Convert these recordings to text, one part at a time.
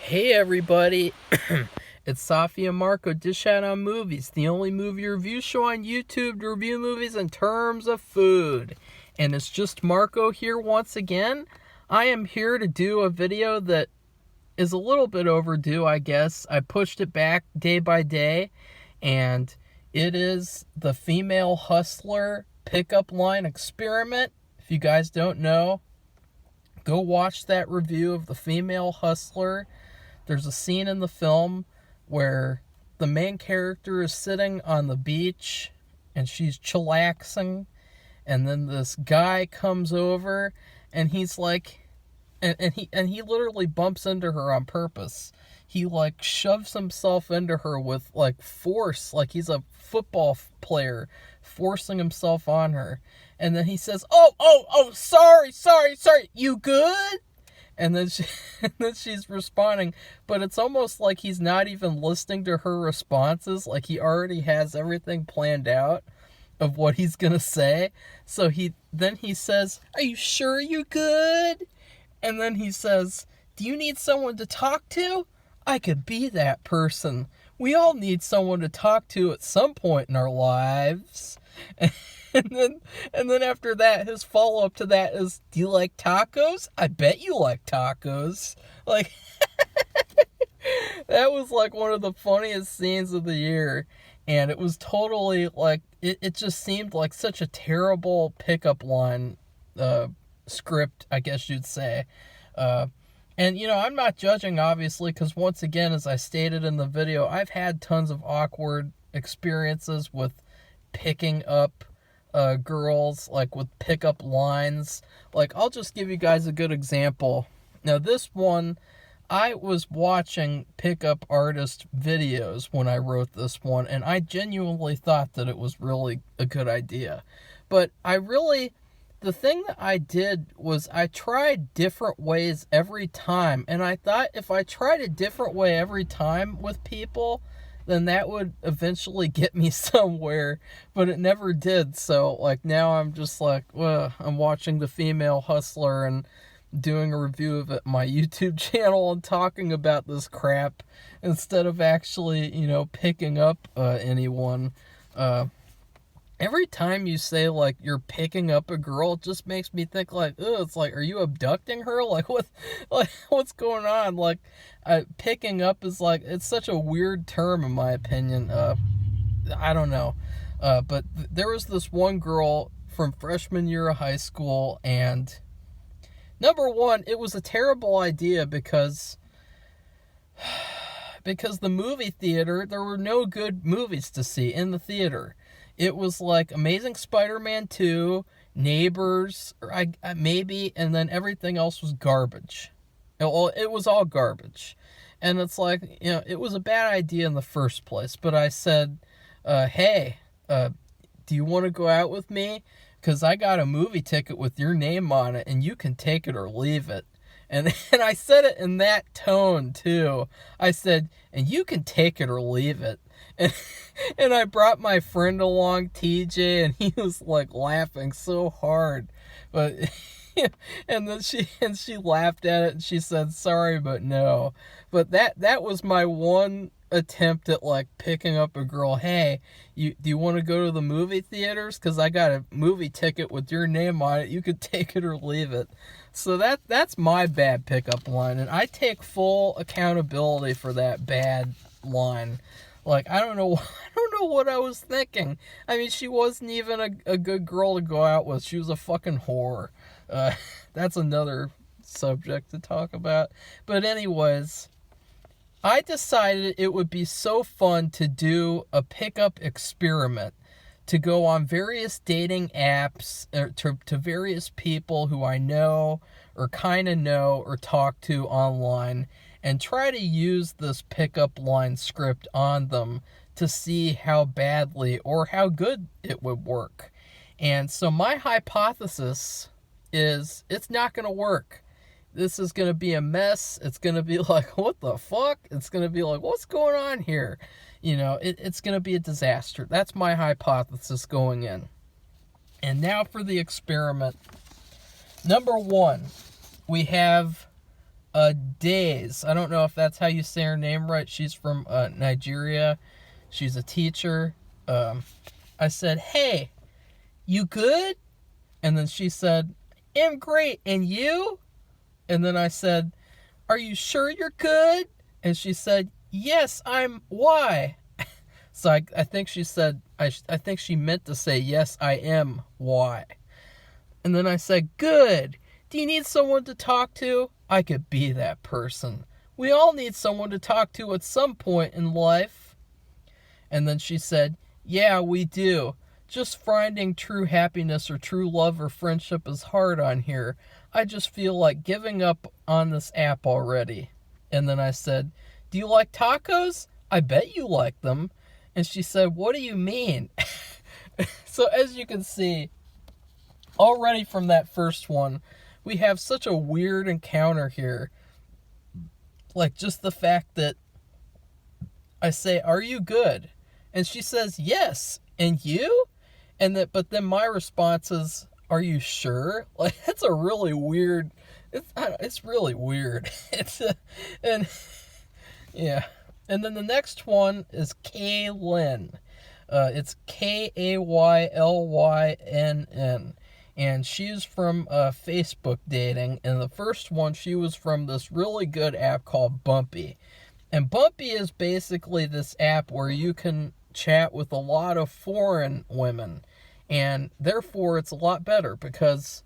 Hey everybody, it's Safia Marco, Dish Out on Movies, the only movie review show on YouTube to review movies in terms of food. And it's just Marco here once again. I am here to do a video that is a little bit overdue, I guess. I pushed it back day by day, and it is the Female Hustler pickup line experiment. If you guys don't know, go watch that review of the Female Hustler. There's a scene in the film where the main character is sitting on the beach and she's chillaxing, and then this guy comes over and he's like, and he literally bumps into her on purpose. He like shoves himself into her with like force, like he's a football player forcing himself on her. And then he says, oh, sorry, you good? And then she's responding, but it's almost like he's not even listening to her responses. Like he already has everything planned out of what he's gonna say. So he says, "Are you sure you good?" And then he says, "Do you need someone to talk to? I could be that person. We all need someone to talk to at some point in our lives." And then after that, his follow-up to that is, "Do you like tacos? I bet you like tacos." Like, that was like one of the funniest scenes of the year. And it was totally like, it just seemed like such a terrible pickup line script, I guess you'd say. And, I'm not judging, obviously, because once again, as I stated in the video, I've had tons of awkward experiences with picking up girls, like with pickup lines. Like, I'll just give you guys a good example. Now, this one, I was watching pickup artist videos when I wrote this one, and I genuinely thought that it was really a good idea. But the thing that I did was I tried different ways every time, and I thought if I tried a different way every time with people, then that would eventually get me somewhere, but it never did. So, like, now I'm just like, well, I'm watching The Female Hustler and doing a review of it on my YouTube channel and talking about this crap instead of actually, picking up anyone. Every time you say, like, you're picking up a girl, it just makes me think, like, it's like, are you abducting her? Like, what's going on? Like, picking up is, like, it's such a weird term, in my opinion. I don't know. But there was this one girl from freshman year of high school, and number one, it was a terrible idea because the movie theater, there were no good movies to see in the theater. It was like Amazing Spider-Man 2, Neighbors, or maybe, and then everything else was garbage. It was all garbage. And it's like, it was a bad idea in the first place. But I said, hey, do you want to go out with me? Because I got a movie ticket with your name on it, and you can take it or leave it. And I said it in that tone, too. I said, and you can take it or leave it. And I brought my friend along, TJ, and he was like laughing so hard. But and then she laughed at it and she said, "Sorry, but no." But that was my one attempt at like picking up a girl. Hey, do you want to go to the movie theaters? Because I got a movie ticket with your name on it. You could take it or leave it. So that's my bad pickup line, and I take full accountability for that bad line. Like, I don't know what I was thinking. I mean, she wasn't even a good girl to go out with. She was a fucking whore. That's another subject to talk about. But anyways, I decided it would be so fun to do a pickup experiment, to go on various dating apps, to various people who I know or kind of know or talk to online, and try to use this pickup line script on them to see how badly or how good it would work. And so my hypothesis is it's not going to work. This is going to be a mess. It's going to be like, what the fuck? It's going to be like, what's going on here? It's going to be a disaster. That's my hypothesis going in. And now for the experiment. Number one, we have Days. I don't know if that's how you say her name right. She's from Nigeria. She's a teacher. I said, hey, you good? And then she said, I'm great. And you? And then I said, are you sure you're good? And she said, yes, I'm. Why? So I think she said, I think she meant to say, yes, I am. Why? And then I said, good. Do you need someone to talk to? I could be that person. We all need someone to talk to at some point in life. And then she said, yeah, we do. Just finding true happiness or true love or friendship is hard on here. I just feel like giving up on this app already. And then I said, do you like tacos? I bet you like them. And she said, what do you mean? So as you can see, already from that first one, we have such a weird encounter here. Like just the fact that I say, are you good? And she says, yes. And you? But then my response is, are you sure? Like, that's a really weird, it's really weird. Yeah. And then the next one is Kaylynn. It's Kaylynn. And she's from Facebook dating. And the first one, she was from this really good app called Bumpy. And Bumpy is basically this app where you can chat with a lot of foreign women. And therefore, it's a lot better because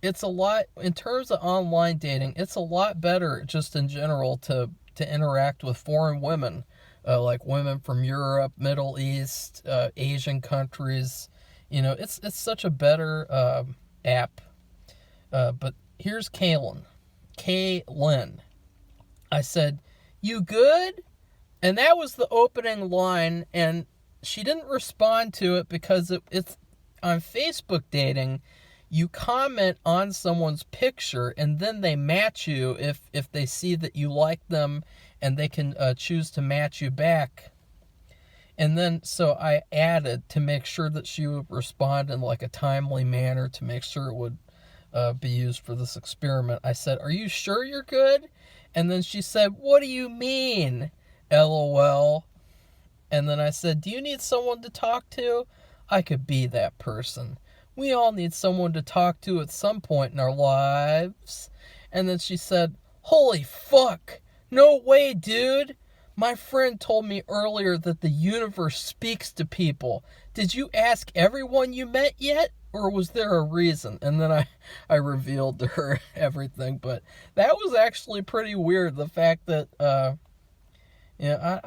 it's a lot, in terms of online dating, it's a lot better just in general to interact with foreign women, like women from Europe, Middle East, Asian countries. You know, it's such a better app. But here's Kaylynn. I said, you good? And that was the opening line, and she didn't respond to it because it's on Facebook dating. You comment on someone's picture, and then they match you if they see that you like them, and they can choose to match you back. And then, so I added to make sure that she would respond in like a timely manner to make sure it would be used for this experiment. I said, are you sure you're good? And then she said, what do you mean? LOL. And then I said, do you need someone to talk to? I could be that person. We all need someone to talk to at some point in our lives. And then she said, holy fuck. No way, dude. My friend told me earlier that the universe speaks to people. Did you ask everyone you met yet? Or was there a reason? And then I revealed to her everything. But that was actually pretty weird. The fact that, I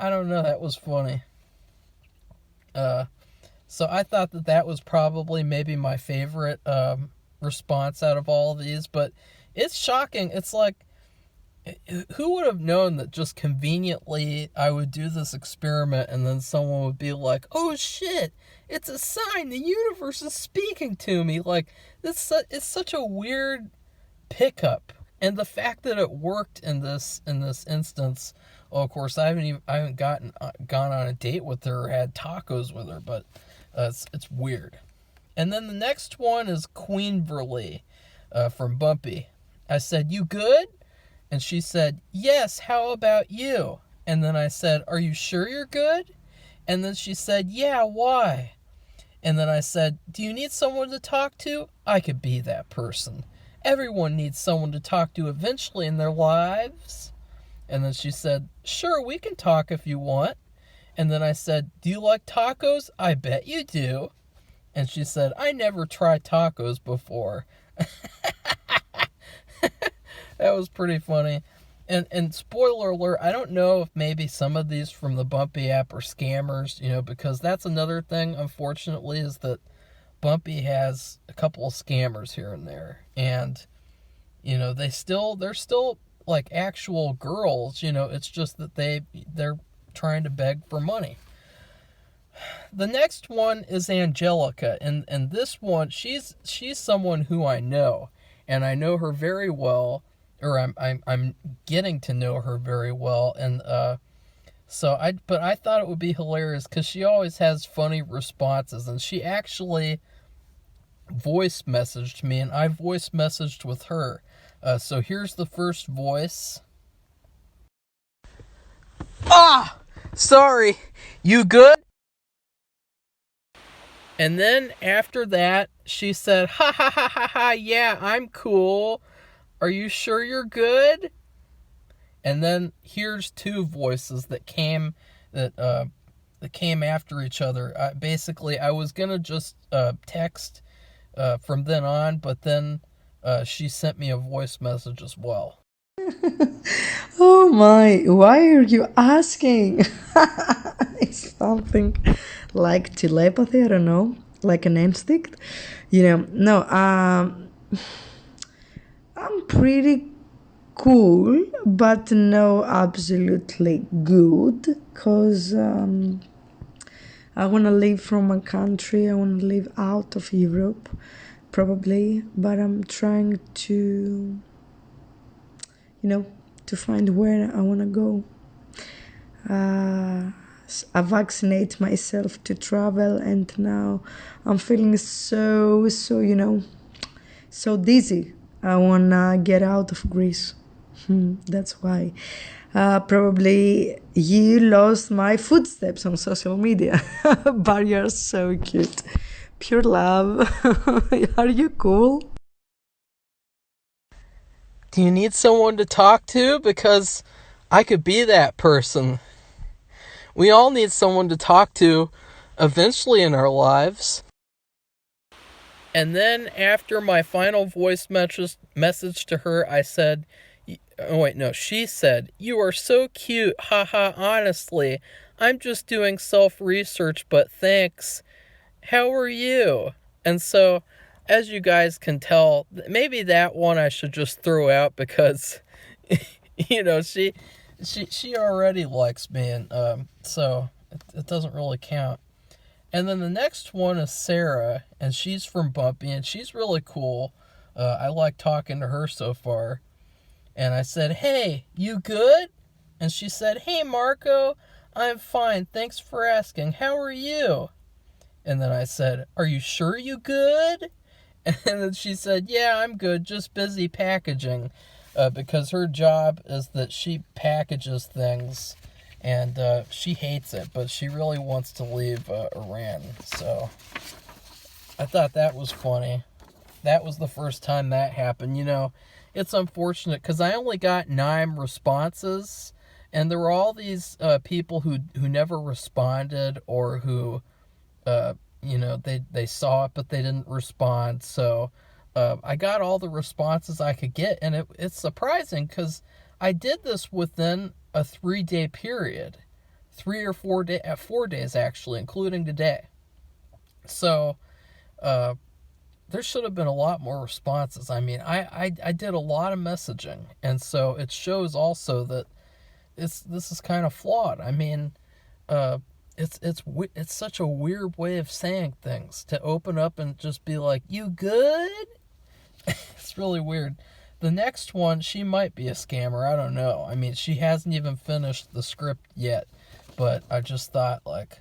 don't know. That was funny. So I thought that was probably maybe my favorite response out of all of these. But it's shocking. It's like, who would have known that just conveniently I would do this experiment and then someone would be like, oh shit, it's a sign, the universe is speaking to me. Like, it's such a weird pickup. And the fact that it worked in this instance, well, of course, I haven't gone on a date with her or had tacos with her, but it's weird. And then the next one is Queen Verlee from Bumpy. I said, you good? And she said, yes, how about you? And then I said, are you sure you're good? And then she said, yeah, why? And then I said, do you need someone to talk to? I could be that person. Everyone needs someone to talk to eventually in their lives. And then she said, sure, we can talk if you want. And then I said, do you like tacos? I bet you do. And she said, I never tried tacos before. That was pretty funny. And spoiler alert, I don't know if maybe some of these from the Bumpy app are scammers, because that's another thing, unfortunately, is that Bumpy has a couple of scammers here and there. And, they're still like actual girls, it's just that they're trying to beg for money. The next one is Angelica, and this one, she's someone who I know, and I know her very well. Or I'm getting to know her very well, and but I thought it would be hilarious because she always has funny responses, and she actually voice messaged me, and I voice messaged with her. So here's the first voice. Sorry, you good? And then after that, she said, ha ha ha ha ha, yeah, I'm cool. Are you sure you're good? And then here's two voices that came after each other. Basically, I was gonna just text from then on, but then she sent me a voice message as well. Oh my, why are you asking? It's something like telepathy, I don't know, like an instinct. No, I'm pretty cool, but no, absolutely good, because I want to live from my country, I want to live out of Europe, probably, but I'm trying to, to find where I want to go. I vaccinate myself to travel, and now I'm feeling so so dizzy. I wanna get out of Greece. That's why. Probably you lost my footsteps on social media, but you're so cute. Pure love. Are you cool? Do you need someone to talk to? Because I could be that person. We all need someone to talk to eventually in our lives. And then after my final voice message to her, I said, she said, you are so cute, haha, honestly. I'm just doing self-research, but thanks. How are you? And so, as you guys can tell, maybe that one I should just throw out because, she already likes me, and so it doesn't really count. And then the next one is Sarah, and she's from Bumpy, and she's really cool. I like talking to her so far. And I said, hey, you good? And she said, hey, Marco, I'm fine. Thanks for asking. How are you? And then I said, are you sure you good? And then she said, yeah, I'm good. Just busy packaging. Because her job is that she packages things. And she hates it, but she really wants to leave Iran. So I thought that was funny. That was the first time that happened. It's unfortunate because I only got 9 responses. And there were all these people who never responded, or who, they saw it, but they didn't respond. So I got all the responses I could get. And it's surprising because I did this within a 3-day period. 3 or 4 days, 4 days actually, including today. So there should have been a lot more responses. I mean, I did a lot of messaging, and so it shows also that this is kind of flawed. I mean, it's such a weird way of saying things, to open up and just be like, "You good?" It's really weird. The next one, she might be a scammer. I don't know. I mean, she hasn't even finished the script yet, but I just thought, like,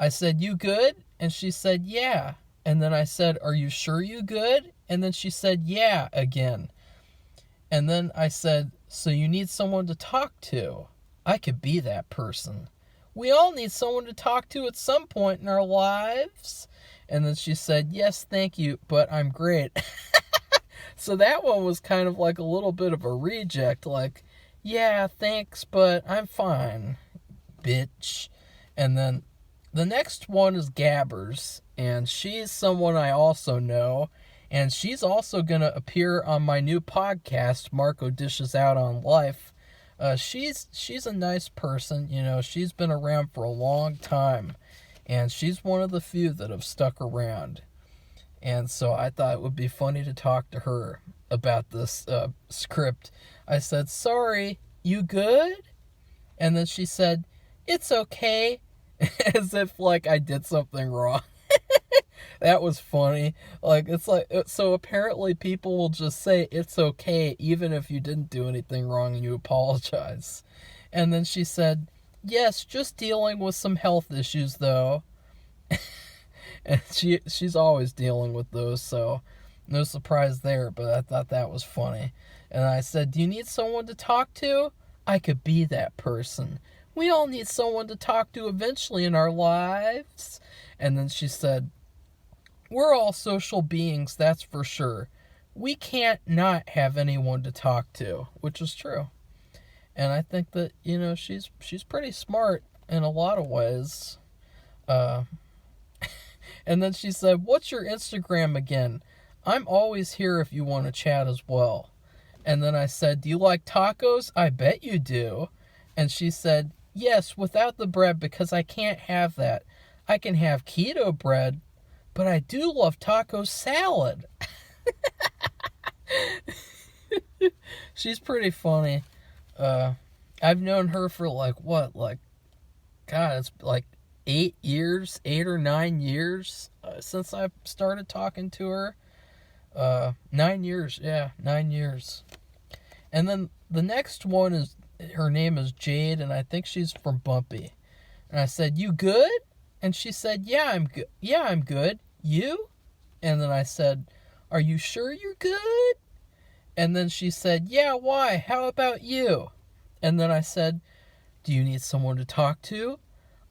I said, you good? And she said, yeah. And then I said, are you sure you good? And then she said, yeah, again. And then I said, so you need someone to talk to. I could be that person. We all need someone to talk to at some point in our lives. And then she said, yes, thank you, but I'm great. So that one was kind of like a little bit of a reject. Like, yeah, thanks, but I'm fine, bitch. And then the next one is Gabbers, and she's someone I also know, and she's also going to appear on my new podcast, Marco Dishes Out on Life. She's a nice person. She's been around for a long time, and she's one of the few that have stuck around. And so I thought it would be funny to talk to her about this script. I said, sorry, you good? And then she said, it's okay. As if, like, I did something wrong. That was funny. Like, it's like, so apparently people will just say it's okay even if you didn't do anything wrong and you apologize. And then she said, yes, just dealing with some health issues, though. And she's always dealing with those, so No surprise there, but I thought that was funny. And I said, do you need someone to talk to? I could be that person. We all need someone to talk to eventually in our lives. And then she said, we're all social beings, that's for sure. We can't not have anyone to talk to, which is true. And I think that, she's pretty smart in a lot of ways. And then she said, what's your Instagram again? I'm always here if you want to chat as well. And then I said, do you like tacos? I bet you do. And she said, yes, without the bread, because I can't have that. I can have keto bread, but I do love taco salad. She's pretty funny. I've known her for God, it's like 8 or 9 years since I started talking to her. 9 years, yeah, 9 years. And then the next one is, her name is Jade, and I think she's from Bumpy. And I said, you good? And she said, yeah, I'm good. Yeah, I'm good. You? And then I said, are you sure you're good? And then she said, yeah, why? How about you? And then I said, do you need someone to talk to?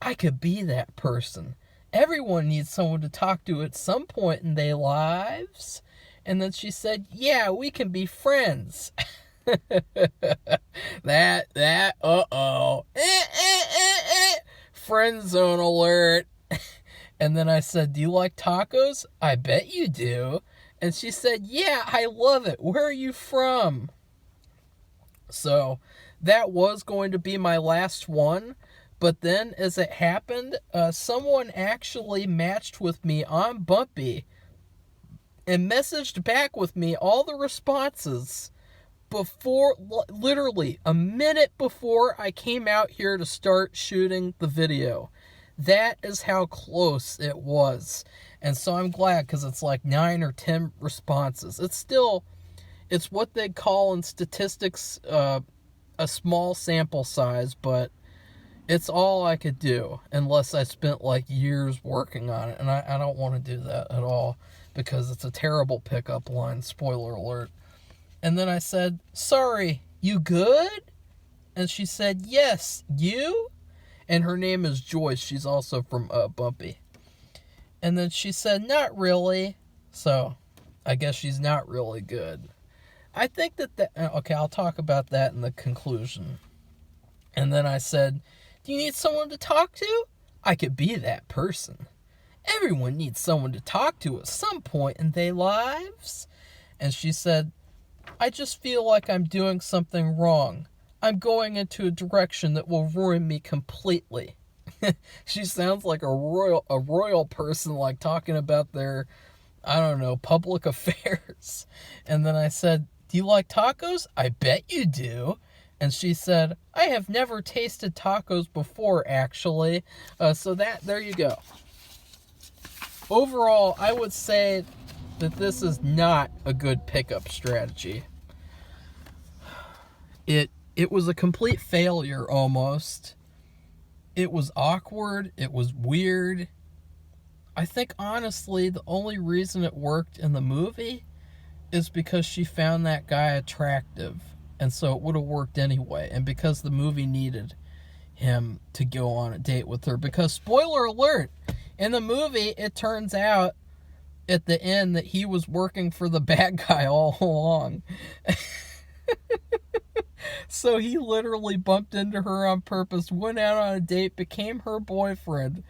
I could be that person. Everyone needs someone to talk to at some point in their lives. And then she said, yeah, we can be friends. Uh-oh. Friend zone alert. And then I said, do you like tacos? I bet you do. And she said, yeah, I love it. Where are you from? So that was going to be my last one. But then, as it happened, someone actually matched with me on Bumpy and messaged back with me all the responses before, literally a minute before I came out here to start shooting the video. That is how close it was. And so I'm glad, because it's like 9 or 10 responses. It's what they call in statistics a small sample size, but it's all I could do unless I spent like years working on it. And I don't want to do that at all, because it's a terrible pickup line, spoiler alert. And then I said, sorry, you good? And she said, yes, you? And her name is Joyce. She's also from Bumpy. And then she said, not really. So I guess she's not really good. I think okay, I'll talk about that in the conclusion. And then I said, do you need someone to talk to? I could be that person. Everyone needs someone to talk to at some point in their lives. And she said, I just feel like I'm doing something wrong. I'm going into a direction that will ruin me completely. She sounds like a royal person, like talking about their, I don't know, public affairs. And then I said, do you like tacos? I bet you do. And she said, I have never tasted tacos before, actually. So there you go. Overall, I would say that this is not a good pickup strategy. It was a complete failure, almost. It was awkward. It was weird. I think, honestly, the only reason it worked in the movie is because she found that guy attractive. And so it would have worked anyway. And because the movie needed him to go on a date with her. Because, spoiler alert, in the movie, it turns out at the end that he was working for the bad guy all along. So he literally bumped into her on purpose, went out on a date, became her boyfriend,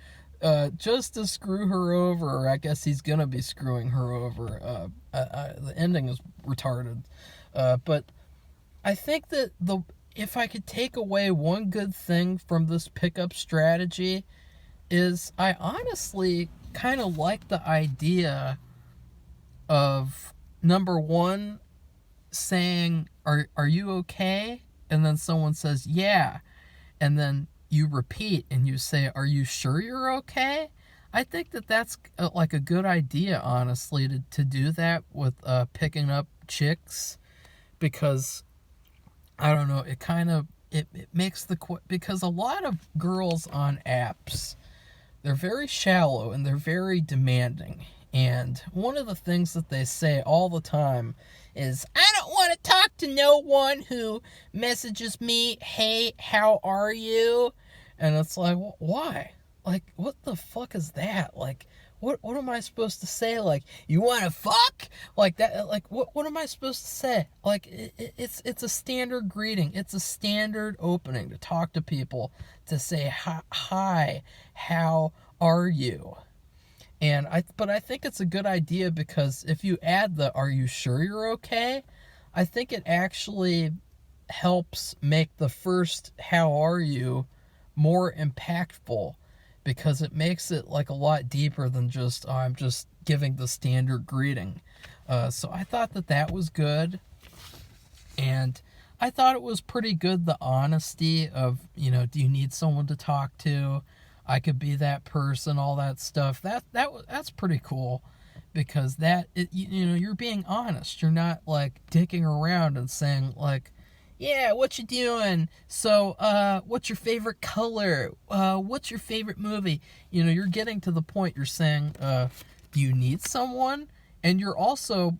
just to screw her over. Or I guess he's gonna be screwing her over. The ending is retarded. But I think that if I could take away one good thing from this pickup strategy, is I honestly kind of like the idea of, number one, saying, are you okay? And then someone says, yeah. And then you repeat and you say, are you sure you're okay? I think that that's like a good idea, honestly, to do that with picking up chicks. Because, I don't know, it kind of, it makes because a lot of girls on apps, they're very shallow and they're very demanding. And one of the things that they say all the time is, I don't want to talk to no one who messages me, hey, how are you? And it's like, why? Like, what the fuck is that? Like, what am I supposed to say? Like, you want to fuck? Like that? Like, what am I supposed to say? Like, it's a standard greeting. It's a standard opening to talk to people, to say hi, how are you? But I think it's a good idea, because if you add the "Are you sure you're okay?" I think it actually helps make the first "How are you?" more impactful, because it makes it like a lot deeper than just, oh, I'm just giving the standard greeting. So I thought that was good, and I thought it was pretty good, the honesty of, do you need someone to talk to? I could be that person, all that stuff. That's pretty cool, because you're being honest. You're not like dicking around and saying like, yeah, what you doing? So, what's your favorite color? What's your favorite movie? You're getting to the point. You're saying, do you need someone? And you're also,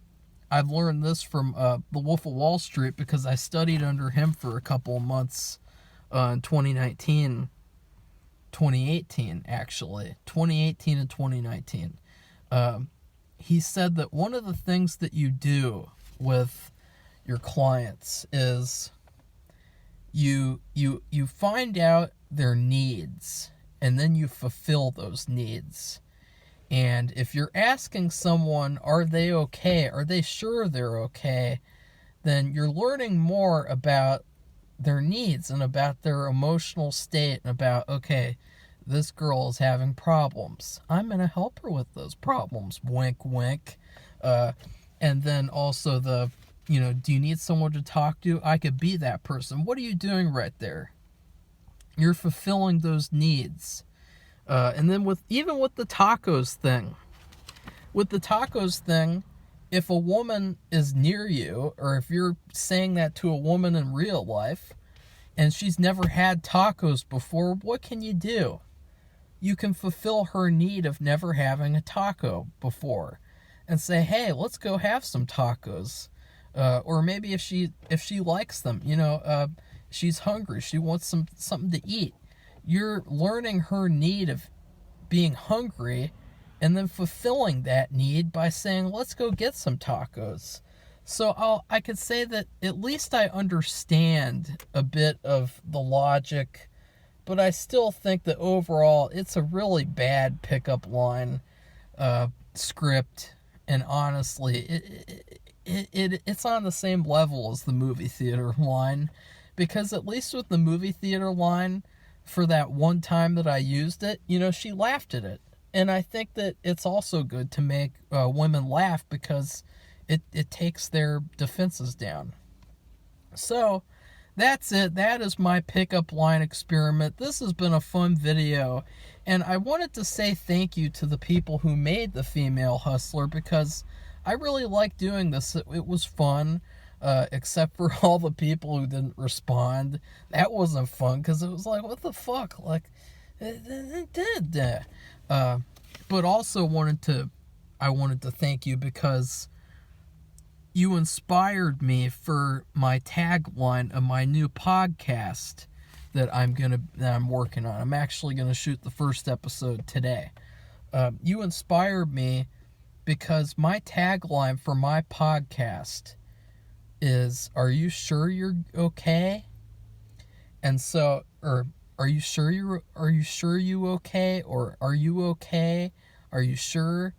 I've learned this from The Wolf of Wall Street, because I studied under him for a couple of months in 2018 actually, 2018 and 2019. He said that one of the things that you do with your clients is you find out their needs, and then you fulfill those needs. And if you're asking someone, are they okay? Are they sure they're okay? Then you're learning more about their needs and about their emotional state, and about, okay, this girl is having problems. I'm going to help her with those problems. Wink, wink. And then also do you need someone to talk to? I could be that person. What are you doing right there? You're fulfilling those needs. And then with the tacos thing. With the tacos thing, if a woman is near you, or if you're saying that to a woman in real life, and she's never had tacos before, what can you do? You can fulfill her need of never having a taco before, and say, hey, let's go have some tacos. Or maybe if she likes them, she's hungry, she wants something to eat. You're learning her need of being hungry, and then fulfilling that need by saying, let's go get some tacos. So I could say that at least I understand a bit of the logic, but I still think that overall it's a really bad pickup line script, and honestly, it's on the same level as the movie theater line, because at least with the movie theater line, for that one time that I used it, she laughed at it. And I think that it's also good to make women laugh, because it takes their defenses down. So that's it. That is my pickup line experiment. This has been a fun video, and I wanted to say thank you to the people who made the Female Hustler, because I really like doing this. It was fun, except for all the people who didn't respond. That wasn't fun, because it was like, what the fuck? Like, but also I wanted to thank you, because you inspired me for my tagline of my new podcast that I'm working on. I'm actually gonna shoot the first episode today. You inspired me, because my tagline for my podcast is, are you sure you're okay? And so, or are you sure you okay? Or are you okay? Are you sure?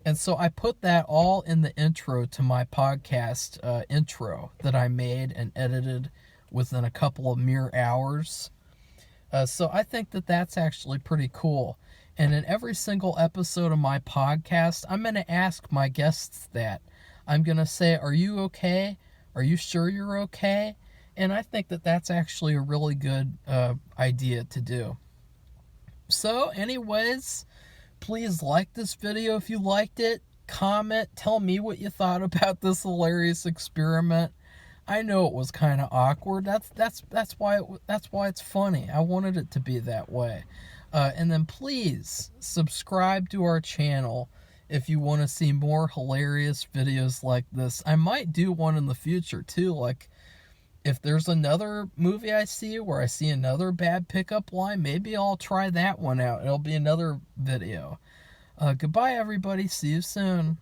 And so I put that all in the intro to my podcast intro that I made and edited within a couple of mere hours. So I think that that's actually pretty cool. And in every single episode of my podcast, I'm going to ask my guests that. I'm going to say, are you okay? Are you sure you're okay? And I think that that's actually a really good idea to do. So anyways, please like this video if you liked it. Comment, tell me what you thought about this hilarious experiment. I know it was kind of awkward. That's why it's funny. I wanted it to be that way. And then please subscribe to our channel if you want to see more hilarious videos like this. I might do one in the future too, like if there's another movie I see where I see another bad pickup line, maybe I'll try that one out. It'll be another video. Goodbye, everybody. See you soon.